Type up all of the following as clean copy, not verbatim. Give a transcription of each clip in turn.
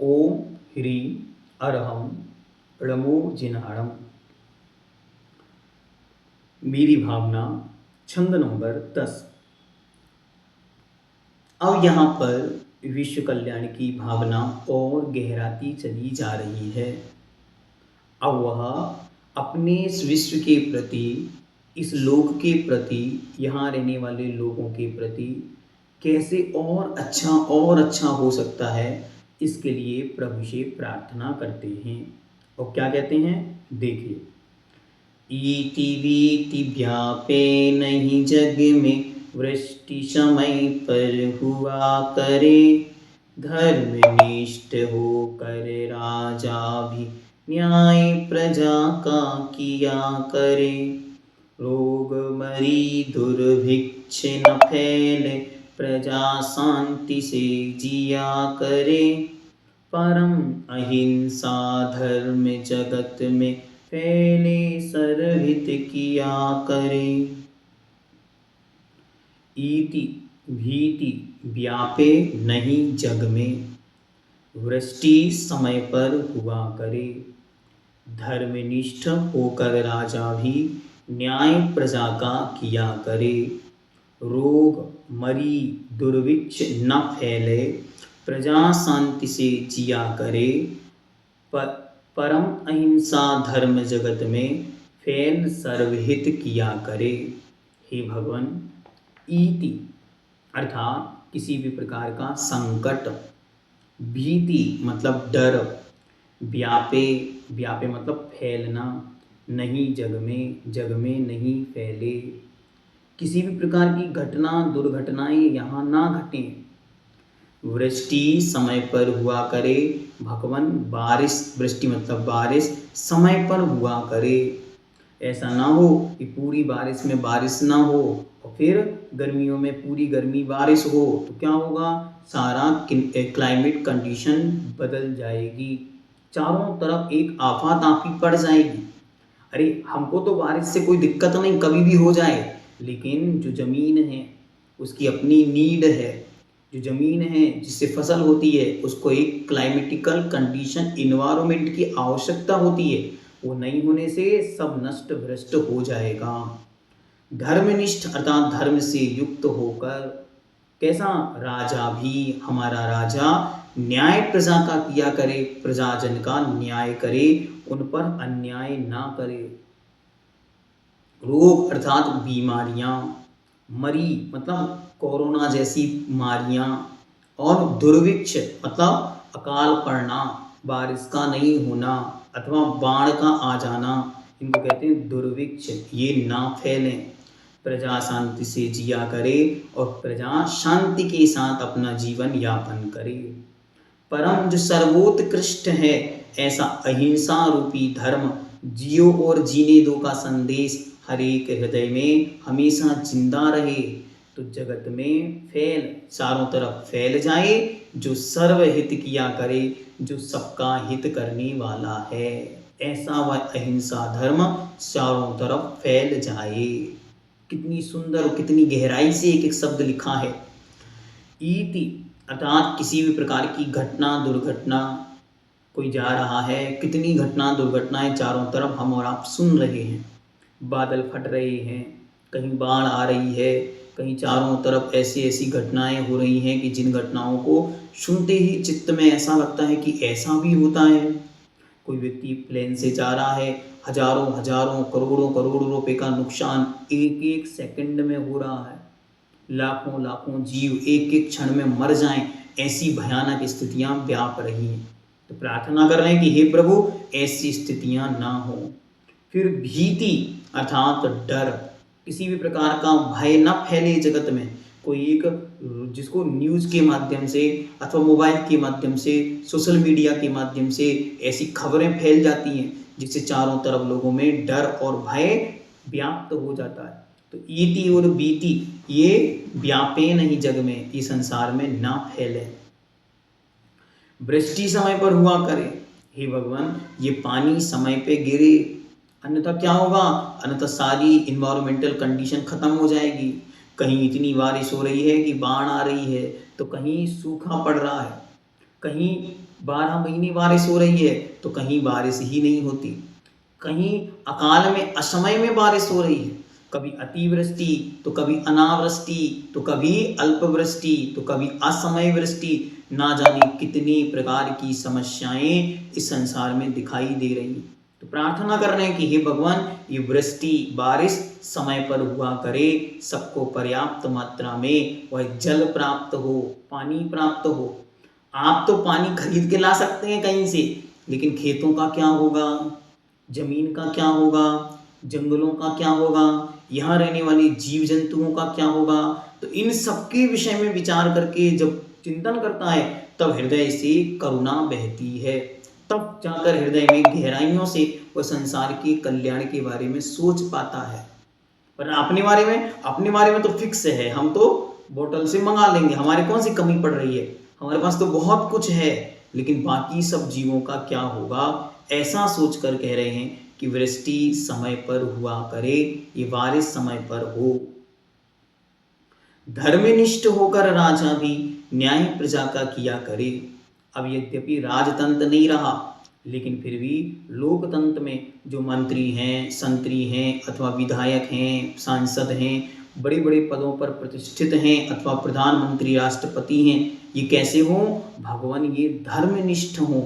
ओम ह्रीं अरहं णमो जिन्हारम। मेरी भावना छंद नंबर 10। अब यहाँ पर विश्व कल्याण की भावना और गहराती चली जा रही है। अब वह अपने इस विश्व के प्रति, इस लोक के प्रति, यहाँ रहने वाले लोगों के प्रति कैसे और अच्छा हो सकता है, इसके लिए प्रभु से प्रार्थना करते हैं। और क्या कहते हैं, देखिए। इति वीति व्यापे नहीं जग में, वृष्टि समय पर हुआ करे। धर्मनिष्ठ होकर राजा भी न्याय प्रजा का किया करे। रोग मरी दुर्भिक्ष न फैले, प्रजा शांति से जिया करे। परम अहिंसा धर्म जगत में फैले, सर्वहित किया करे। इति भीति व्यापे नहीं जग में, वृष्टि समय पर हुआ करे। धर्मनिष्ठ होकर राजा भी न्याय प्रजा का किया करे। रोग मरी दुर्भिक्ष न फैले, प्रजा शांति से जिया करे। परम अहिंसा धर्म जगत में फैल, सर्वहित किया करे। हे भगवान, इति अर्थात किसी भी प्रकार का संकट, भीति मतलब डर, व्यापे, व्यापे मतलब फैलना, नहीं जग में नहीं फैले। किसी भी प्रकार की घटना दुर्घटनाएं यहाँ ना घटें। वृष्टि समय पर हुआ करे। भगवान बारिश, वृष्टि मतलब बारिश, समय पर हुआ करे। ऐसा ना हो कि पूरी बारिश में बारिश ना हो और फिर गर्मियों में पूरी गर्मी बारिश हो, तो क्या होगा, सारा क्लाइमेट कंडीशन बदल जाएगी, चारों तरफ एक आफाताफी पड़ जाएगी। अरे हमको तो बारिश से कोई दिक्कत नहीं, कभी भी हो जाए, लेकिन जो ज़मीन है उसकी अपनी नीड है। जो ज़मीन है जिससे फसल होती है, उसको एक क्लाइमेटिकल कंडीशन, इन्वायरमेंट की आवश्यकता होती है। वो नहीं होने से सब नष्ट भ्रष्ट हो जाएगा। धर्मनिष्ठ अर्थात धर्म से युक्त होकर, कैसा, राजा भी, हमारा राजा न्याय प्रजा का किया करे, प्रजाजन का न्याय करे, उन पर अन्याय ना करे। रोग अर्थात बीमारियां, मरी मतलब कोरोना जैसी बीमारियां, और दुर्भिक्ष मतलब अकाल पड़ना, बारिश का नहीं होना अथवा बाढ़ का आ जाना, इनको कहते हैं दुर्भिक्ष, ये ना फैलें। प्रजा शांति से जिया करे और प्रजा शांति के साथ अपना जीवन यापन करे। परम जो सर्वोत्कृष्ट है, ऐसा अहिंसा रूपी धर्म जियो और जीने दो का संदेश हर एक हृदय में हमेशा जिंदा रहे, तो जगत में फैल, चारों तरफ फैल जाए, जो सर्वहित किया करे, जो सबका हित करने वाला है, ऐसा वह अहिंसा धर्म चारों तरफ फैल जाए। कितनी सुंदर और कितनी गहराई से एक एक शब्द लिखा है। इति अर्थात किसी भी प्रकार की घटना दुर्घटना, कोई जा रहा है, कितनी घटना दुर्घटनाएं चारों तरफ हम और आप सुन रहे हैं। बादल फट रहे हैं, कहीं बाढ़ आ रही है, कहीं चारों तरफ ऐसी ऐसी घटनाएं हो रही हैं कि जिन घटनाओं को सुनते ही चित्त में ऐसा लगता है कि ऐसा भी होता है। कोई व्यक्ति प्लेन से जा रहा है, हजारों हजारों करोड़ों करोड़ों रुपए का नुकसान एक एक सेकंड में हो रहा है। लाखों लाखों जीव एक एक क्षण में मर जाएं, ऐसी भयानक स्थितियां व्याप रही हैं। तो प्रार्थना कर रहे हैं कि हे प्रभु, ऐसी स्थितियां ना हो। फिर भीति अर्थात डर, किसी भी प्रकार का भय न फैले जगत में। कोई एक जिसको न्यूज़ के माध्यम से अथवा मोबाइल के माध्यम से, सोशल मीडिया के माध्यम से ऐसी खबरें फैल जाती हैं जिससे चारों तरफ लोगों में डर और भय व्याप्त हो जाता है। तो इति और बीति ये व्यापे नहीं जग में, इस संसार में ना फैले। वृष्टि समय पर हुआ करे, हे भगवान ये पानी समय पे गिरे, अन्यथा क्या होगा, अन्यथा सारी इन्वायरमेंटल कंडीशन खत्म हो जाएगी। कहीं इतनी बारिश हो रही है कि बाढ़ आ रही है, तो कहीं सूखा पड़ रहा है, कहीं 12 महीने बारिश हो रही है तो कहीं बारिश ही नहीं होती, कहीं अकाल में असमय में बारिश हो रही है, कभी अतिवृष्टि तो कभी अनावृष्टि तो कभी अल्पवृष्टि तो कभी असमय वृष्टि, ना जाने कितनी प्रकार की समस्याएं इस संसार में दिखाई दे रही हैं। तो प्रार्थना कर रहे हैं कि हे भगवान, ये वृष्टि बारिश समय पर हुआ करे, सबको पर्याप्त मात्रा में वह जल प्राप्त हो, पानी प्राप्त हो। आप तो पानी खरीद के ला सकते हैं कहीं से, लेकिन खेतों का क्या होगा, जमीन का क्या होगा, जंगलों का क्या होगा, यहाँ रहने वाले जीव जंतुओं का क्या होगा। तो इन सबके विषय में विचार करके जब चिंतन करता है तब हृदय से करुणा बहती है, तब जाकर हृदय में गहराइयों से वह संसार के कल्याण के बारे में सोच पाता है। पर अपने बारे में तो फिक्स है, हम तो बोतल से मंगा लेंगे, हमारे कौन सी कमी पड़ रही है, हमारे पास तो बहुत कुछ है, लेकिन बाकी सब जीवों का क्या होगा, ऐसा सोचकर कह रहे हैं कि वृष्टि समय पर हुआ करे, ये बारिश समय पर हो। धर्मनिष्ठ होकर राजा भी न्याय प्रजा का किया करे। अब यद्यपि राजतंत्र नहीं रहा, लेकिन फिर भी लोकतंत्र में जो मंत्री हैं, संतरी हैं अथवा विधायक हैं, सांसद हैं, बड़े बड़े पदों पर प्रतिष्ठित हैं अथवा प्रधानमंत्री राष्ट्रपति हैं, ये कैसे हों भगवान, ये धर्मनिष्ठ हों,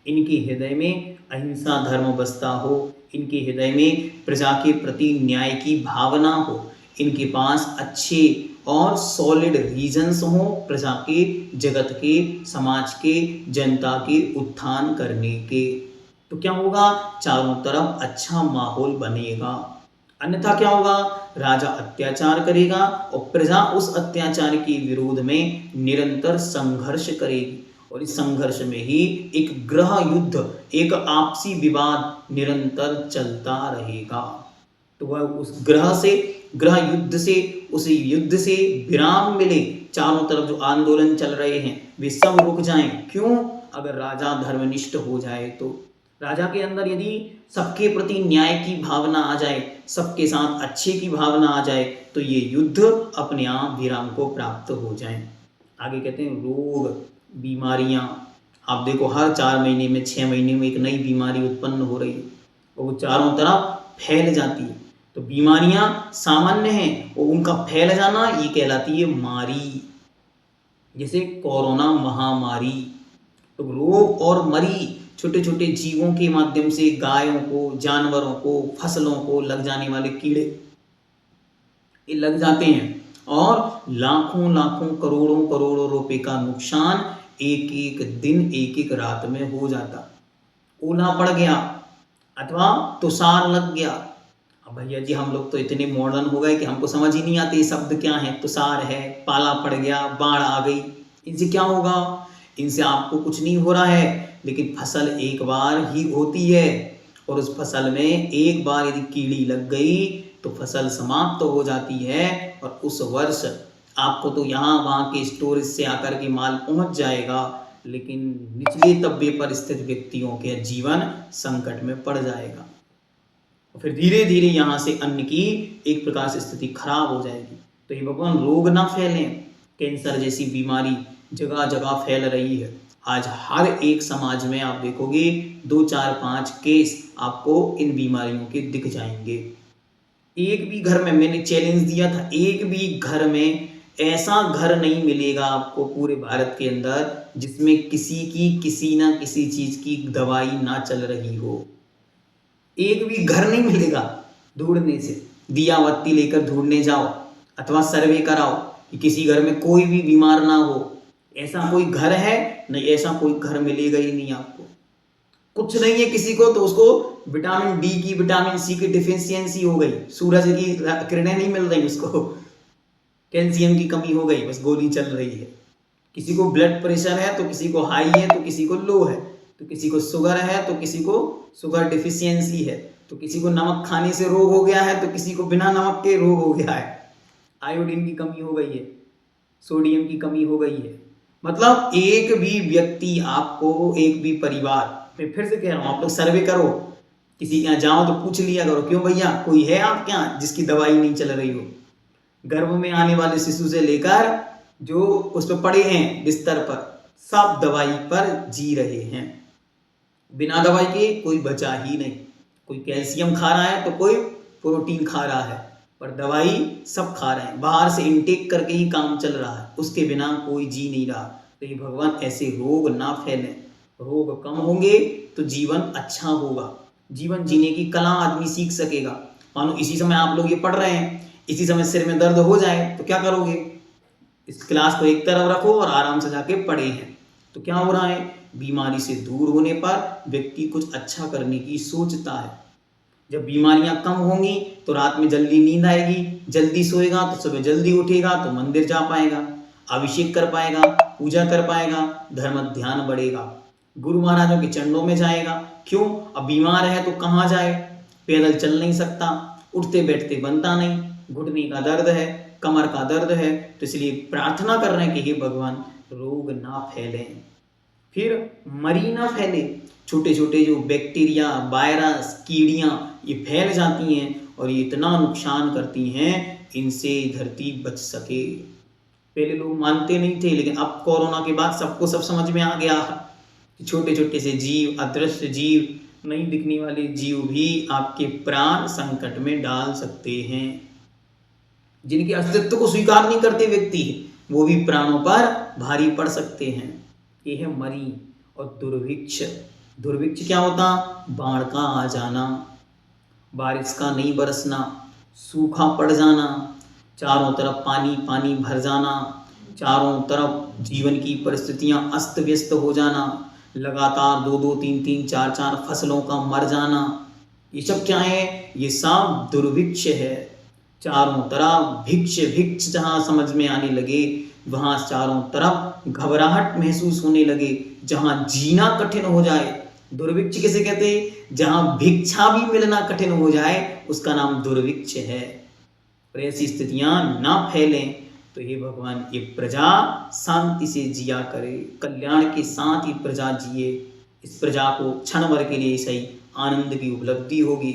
इनके हृदय में अहिंसा धर्म बसता हो, इनके हृदय में प्रजा के प्रति न्याय की भावना हो, इनके पास अच्छे और सॉलिड रीजंस हो प्रजा के, जगत के, समाज के, जनता के उत्थान करने के। तो क्या होगा, चारों तरफ अच्छा माहौल बनेगा। अन्यथा क्या होगा, राजा अत्याचार करेगा और प्रजा उस अत्याचार के विरोध में निरंतर संघर्ष करेगी, और इस संघर्ष में ही एक गृह युद्ध, एक आपसी विवाद निरंतर चलता रहेगा। तो वह उस गृह युद्ध से, उस युद्ध से विराम मिले, चारों तरफ जो आंदोलन चल रहे हैं वे सब रुक जाएं। क्यों, अगर राजा धर्मनिष्ठ हो जाए तो, राजा के अंदर यदि सबके प्रति न्याय की भावना आ जाए, सबके साथ अच्छे की भावना आ जाए, तो ये युद्ध अपने आप विराम को प्राप्त हो जाए। आगे कहते हैं रोग बीमारियां, आप देखो हर 4 महीने में 6 महीने में एक नई बीमारी उत्पन्न हो रही है और वो चारों तरफ फैल जाती है। तो बीमारियां सामान्य हैं और उनका फैल जाना ये कहलाती है मारी, जैसे कोरोना महामारी। तो रोग और मरी छोटे छोटे जीवों के माध्यम से गायों को, जानवरों को, फसलों को लग जाने वाले कीड़े ये लग जाते हैं और लाखों लाखों करोड़ों करोड़ों रुपए का नुकसान एक एक दिन, एक एक रात में हो जाता। ओला पड़ गया अथवा तुषार लग गया। अब भैया जी हम लोग तो इतने मॉडर्न हो गए कि हमको समझ ही नहीं आते ये शब्द क्या है, तुषार है, पाला पड़ गया, बाढ़ आ गई, इनसे क्या होगा, इनसे आपको कुछ नहीं हो रहा है, लेकिन फसल एक बार ही होती है और उस फसल में एक बार यदि कीड़ी लग गई तो फसल समाप्त हो जाती है और उस वर्ष आपको तो यहाँ वहाँ के स्टोरेज से आकर के माल पहुँच जाएगा, लेकिन निचले तबके पर स्थित व्यक्तियों के जीवन संकट में पड़ जाएगा। फिर धीरे धीरे यहाँ से अन्न की एक प्रकार से स्थिति खराब हो जाएगी। तो ये भगवान रोग ना फैलें, कैंसर जैसी बीमारी जगह जगह फैल रही है। आज हर एक समाज में आप देखोगे 2, 4, 5 केस आपको इन बीमारियों के दिख जाएंगे। एक भी घर में, मैंने चैलेंज दिया था, एक भी घर में ऐसा घर नहीं मिलेगा आपको पूरे भारत के अंदर जिसमें किसी की किसी ना किसी चीज की दवाई ना चल रही हो। एक भी घर नहीं मिलेगा। ढूंढने से, दिया बत्ती लेकर ढूंढने जाओ अथवा सर्वे कराओ कि किसी घर में कोई भी बीमार ना हो, ऐसा कोई घर है नहीं, ऐसा कोई घर मिलेगा ही नहीं आपको। कुछ नहीं है किसी को तो उसको विटामिन डी की, विटामिन सी की डिफिशियंसी हो गई, सूरज की किरणें नहीं मिल रही उसको, कैल्शियम की कमी हो गई, बस गोली चल रही है। किसी को ब्लड प्रेशर है तो किसी को हाई है तो किसी को लो है, तो किसी को शुगर है तो किसी को शुगर डिफिशियंसी है, तो किसी को नमक खाने से रोग हो गया है तो किसी को बिना नमक के रोग हो गया है, आयोडीन की कमी हो गई है, सोडियम की कमी हो गई है। मतलब एक भी व्यक्ति आपको, एक भी परिवार, मैं फिर से कह रहा हूँ, आप लोग सर्वे करो, किसी के यहाँ जाओ तो पूछ लिया करो, क्यों भैया कोई है आपके यहाँ जिसकी दवाई नहीं चल रही हो। गर्भ में आने वाले शिशु से लेकर जो उस पर पड़े हैं बिस्तर पर, सब दवाई पर जी रहे हैं। बिना दवाई के कोई बचा ही नहीं। कोई कैल्शियम खा रहा है तो कोई प्रोटीन खा रहा है, पर दवाई सब खा रहे हैं, बाहर से इनटेक करके ही काम चल रहा है, उसके बिना कोई जी नहीं रहा। तो ये भगवान ऐसे रोग ना फैले, रोग कम होंगे तो जीवन अच्छा होगा, जीवन जीने की कला आदमी सीख सकेगा। मानो इसी समय आप लोग ये पढ़ रहे हैं, इसी समय सिर में दर्द हो जाए तो क्या करोगे? इस क्लास को एक तरफ रखो और आराम से जाके पढ़े हैं। तो क्या हो रहा है? बीमारी से दूर होने पर व्यक्ति कुछ अच्छा करने की सोचता है। जब बीमारियां कम होंगी तो रात में जल्दी नींद आएगी, जल्दी सोएगा तो सुबह जल्दी उठेगा तो मंदिर जा पाएगा, अभिषेक कर पाएगा, पूजा कर पाएगा, धर्म ध्यान बढ़ेगा, गुरु महाराजों के चरणों में जाएगा। क्यों? अब बीमार है तो कहाँ जाए? पैदल चल नहीं सकता, उठते बैठते बनता नहीं, घुटने का दर्द है, कमर का दर्द है, तो इसलिए प्रार्थना कर रहे हैं कि हे भगवान रोग ना फैले, फिर मरी ना फैले। छोटे छोटे जो बैक्टीरिया, वायरस, कीड़ियाँ ये फैल जाती हैं और ये इतना नुकसान करती हैं, इनसे धरती बच सके। पहले लोग मानते नहीं थे, लेकिन अब कोरोना के बाद सबको सब समझ में आ गया कि छोटे छोटे से जीव, अदृश्य जीव, नहीं दिखने वाले जीव भी आपके प्राण संकट में डाल सकते हैं। जिनके अस्तित्व को स्वीकार नहीं करते व्यक्ति, वो भी प्राणों पर भारी पड़ सकते हैं। ये है मरी। और दुर्भिक्ष, दुर्भिक्ष क्या होता? बाढ़ का आ जाना, बारिश का नहीं बरसना, सूखा पड़ जाना, चारों तरफ पानी पानी भर जाना, चारों तरफ जीवन की परिस्थितियां अस्त व्यस्त हो जाना, लगातार 2-2, 3-3, 4-4 फसलों का मर जाना, ये सब क्या है? ये सब दुर्भिक्ष है। चारों तरफ भिक्ष भिक्ष जहां समझ में आने लगे, वहां चारों तरफ घबराहट महसूस होने लगे, जहां जीना कठिन हो जाए। दुर्भिक्ष किसे कहते हैं? जहां भिक्षा भी मिलना कठिन हो जाए, उसका नाम दुर्भिक्ष है। और ऐसी स्थितियां ना फैलें तो ये भगवान ये प्रजा शांति से जिया करे, कल्याण के साथ ये प्रजा जिए। इस प्रजा को क्षण भर के लिए सही आनंद की उपलब्धि होगी।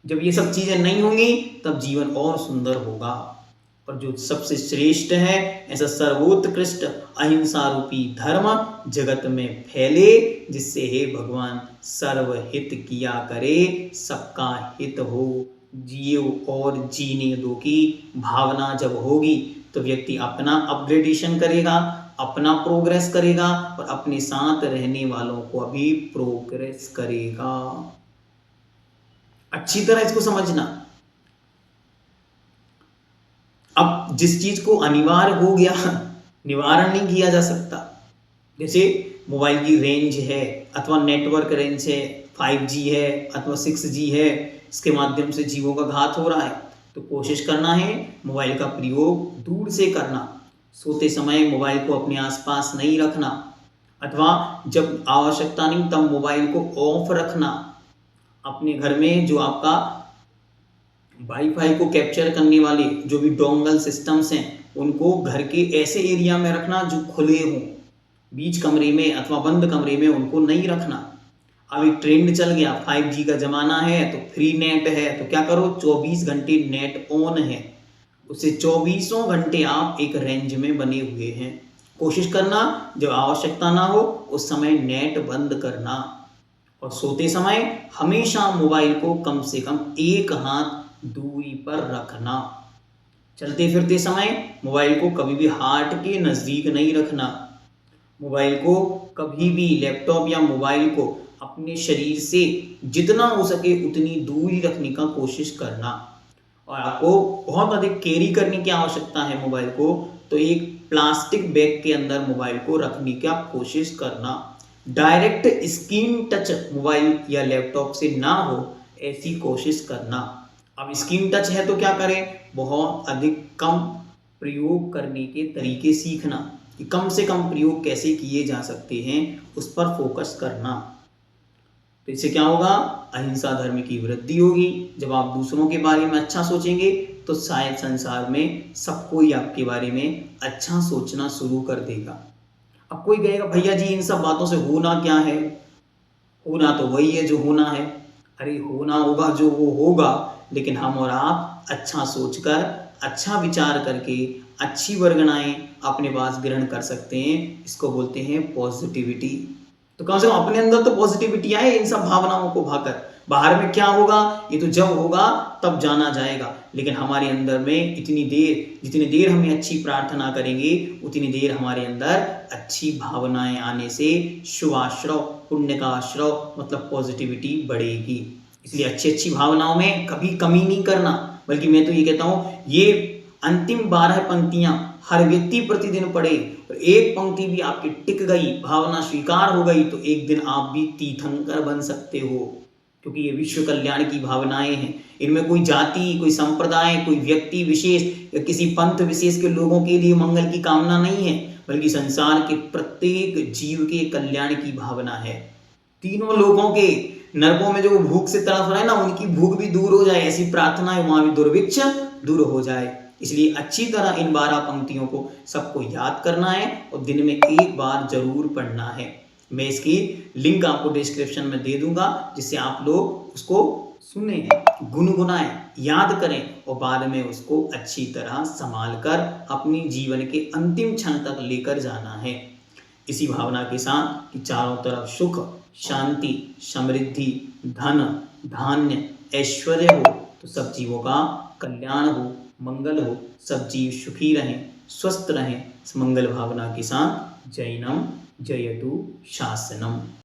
जब ये सब चीजें नहीं होंगी तब जीवन और सुंदर होगा। और जो सबसे श्रेष्ठ है, ऐसा सर्वोत्कृष्ट अहिंसा रूपी धर्म जगत में फैले, जिससे हे भगवान सर्वहित किया करे, सबका हित हो, जियो और जीने दो की भावना जब होगी तो व्यक्ति अपना अपग्रेडेशन करेगा, अपना प्रोग्रेस करेगा और अपने साथ रहने वालों को भी प्रोग्रेस करेगा। अच्छी तरह इसको समझना। अब जिस चीज को अनिवार्य हो गया, निवारण नहीं किया जा सकता। जैसे मोबाइल की रेंज है अथवा नेटवर्क रेंज है, 5G है अथवा 6G है, इसके माध्यम से जीवों का घात हो रहा है, तो कोशिश करना है मोबाइल का प्रयोग दूर से करना। सोते समय मोबाइल को अपने आसपास नहीं रखना, अथवा जब आवश्यकता नहीं तब मोबाइल को ऑफ रखना। अपने घर में जो आपका वाईफाई को कैप्चर करने वाले जो भी डोंगल सिस्टम्स हैं, उनको घर के ऐसे एरिया में रखना जो खुले हों, बीच कमरे में अथवा बंद कमरे में उनको नहीं रखना। अब एक ट्रेंड चल गया, 5G का जमाना है तो फ्री नेट है, तो क्या करो 24 घंटे नेट ऑन है, उससे 24 घंटे आप एक रेंज में बने हुए हैं। कोशिश करना जब आवश्यकता ना हो उस समय नेट बंद करना। और सोते समय हमेशा मोबाइल को कम से कम 1 हाथ दूरी पर रखना। चलते फिरते समय मोबाइल को कभी भी हार्ट के नज़दीक नहीं रखना। मोबाइल को कभी भी, लैपटॉप या मोबाइल को अपने शरीर से जितना हो सके उतनी दूरी रखने का कोशिश करना। और आपको बहुत अधिक कैरी करने की आवश्यकता है मोबाइल को, तो एक प्लास्टिक बैग के अंदर मोबाइल को रखने की आप कोशिश करना। डायरेक्ट स्क्रीन टच मोबाइल या लैपटॉप से ना हो, ऐसी कोशिश करना। अब स्क्रीन टच है तो क्या करें? बहुत अधिक कम प्रयोग करने के तरीके सीखना, कि कम से कम प्रयोग कैसे किए जा सकते हैं उस पर फोकस करना। तो इससे क्या होगा? अहिंसा धर्म की वृद्धि होगी। जब आप दूसरों के बारे में अच्छा सोचेंगे तो शायद संसार में सब कोई आपके बारे में अच्छा सोचना शुरू कर देगा। अब कोई कहेगा भैया जी इन सब बातों से होना क्या है? होना तो वही है जो होना है। अरे होना होगा जो वो होगा, लेकिन हम और आप अच्छा सोचकर, अच्छा विचार करके अच्छी वर्गणाएं अपने पास ग्रहण कर सकते हैं। इसको बोलते हैं पॉजिटिविटी। तो कम से कम अपने अंदर तो पॉजिटिविटी आए इन सब भावनाओं को भाकर। बाहर में क्या होगा ये तो जब होगा तब जाना जाएगा, लेकिन हमारे अंदर में जितनी देर हमें अच्छी प्रार्थना करेंगे उतनी देर हमारे अंदर अच्छी भावनाएं आने से शुभाश्रव, पुण्य का आश्रव मतलब पॉजिटिविटी बढ़ेगी। इसलिए अच्छी अच्छी भावनाओं में कभी कमी नहीं करना, बल्कि मैं तो ये कहता हूँ ये अंतिम 12 पंक्तियां हर व्यक्ति प्रतिदिन पढ़े और एक पंक्ति भी आपकी टिक गई, भावना स्वीकार हो गई, तो एक दिन आप भी तीर्थंकर बन सकते हो, क्योंकि ये विश्व कल्याण की भावनाएं हैं। इनमें कोई जाति, कोई संप्रदाय, कोई व्यक्ति विशेष या किसी पंथ विशेष के लोगों के लिए मंगल की कामना नहीं है, बल्कि संसार के प्रत्येक जीव के कल्याण की भावना है। तीनों लोगों के नरकों में जो भूख से तड़फ रहे ना, उनकी भूख भी दूर हो जाए, ऐसी प्रार्थना है, वहां भी दुर्भिक्ष दूर हो जाए। इसलिए अच्छी तरह इन 12 पंक्तियों को सबको याद करना है और दिन में एक बार जरूर पढ़ना है। मैं इसकी लिंक आपको डिस्क्रिप्शन में दे दूंगा, जिससे आप लोग उसको सुने, गुनगुनाएं, याद करें और बाद में उसको अच्छी तरह संभाल कर अपनी जीवन के अंतिम क्षण तक लेकर जाना है। इसी भावना के साथ कि चारों तरफ सुख, शांति, समृद्धि, धन, धान्य, ऐश्वर्य हो, तो सब जीवों का कल्याण हो, मंगल हो, सब जीव सुखी रहें, स्वस्थ रहें। इस मंगल भावना के साथ जैनम जयतु शासनम।